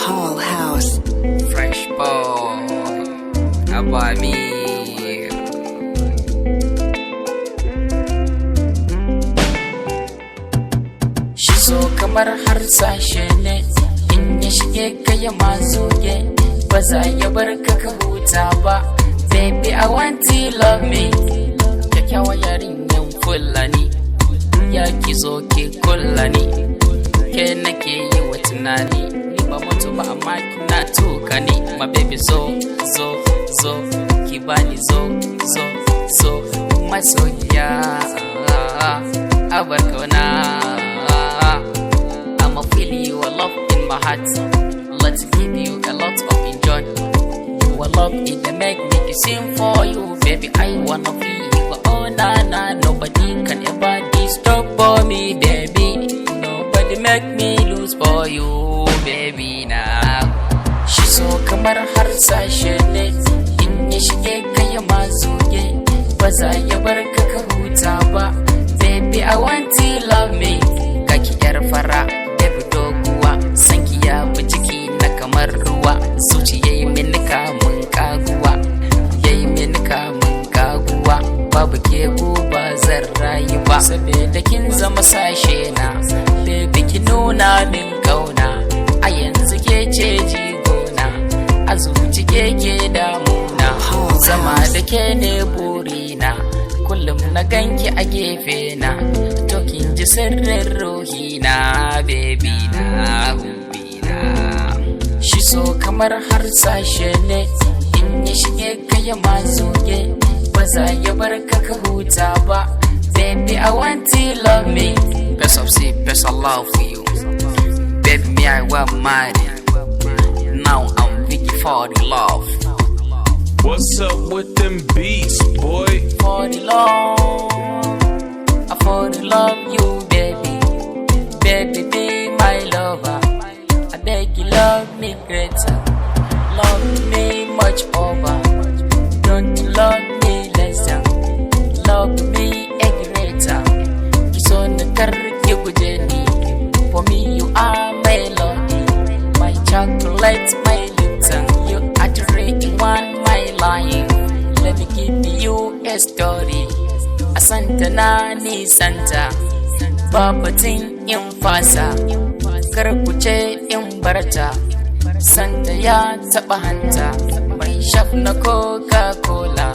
Paul House. Fresh boy, Abamir. Shi so kamar harsashe ne, in ya shige ka ya mazuge, ba za ya bar ka huta ba. Baby, I want to love me. Kyakkyawa yarinyan Fulani, ya ki zo ke kula ni, ke nake yi wa tunani. Ba mutu ba amma kina tuka ni. My baby zo ki bani zo masoyiya abar kauna. I'ma feel you a love in my heart. Let's give you a lot of enjoy. Your love it dey make me to sing for you, baby. I wanna feel you. Oh na, nobody can ever disturb for me, baby. Nobody make me lose for you, baby now. Shi so kamar harsashe ne, in ya shige ka ya mazuge, ba za ya bar ka huta ba. Baby, I want to love me. Kaki yar fara, baby doguwa, sanki ya bi ciki na kamar ruwa. Zuci yayi mini kamun kaguwa, yayi mini kamun kaguwa. Babu ke ba zan rayu ba, saboda kin zama sashe na. Baby ki nuna min kauna, a yanzu ke ce jigona, a zuci ke damuna. Zama da ke ne burina, kullum na ganki a gefe na. To kin ji sirrin ruhina, baby na hubina. Shi so kamar harsashe ne, in ya shige ka ya mazuge, ba za ya bar ka huta ba. Baby, I want to love me. Best of sleep, best of love for you. Baby, me I want married. Now I'm looking for the love. What's up with them beats, boy? For the love, I for the love you, baby. Baby, be my lover. I beg you, love me greater. Love me much over. Don't love me lesser. Love me a greater. So na karki guje ni. For me, you are my love, my chocolate, my Lipton. You are the in one, my lion. Let me give you a story. A Santa Nani Santa, babatin in fasa, karkuce in barta. Santa ya taɓa hanta, mai shaf na Coca-Cola.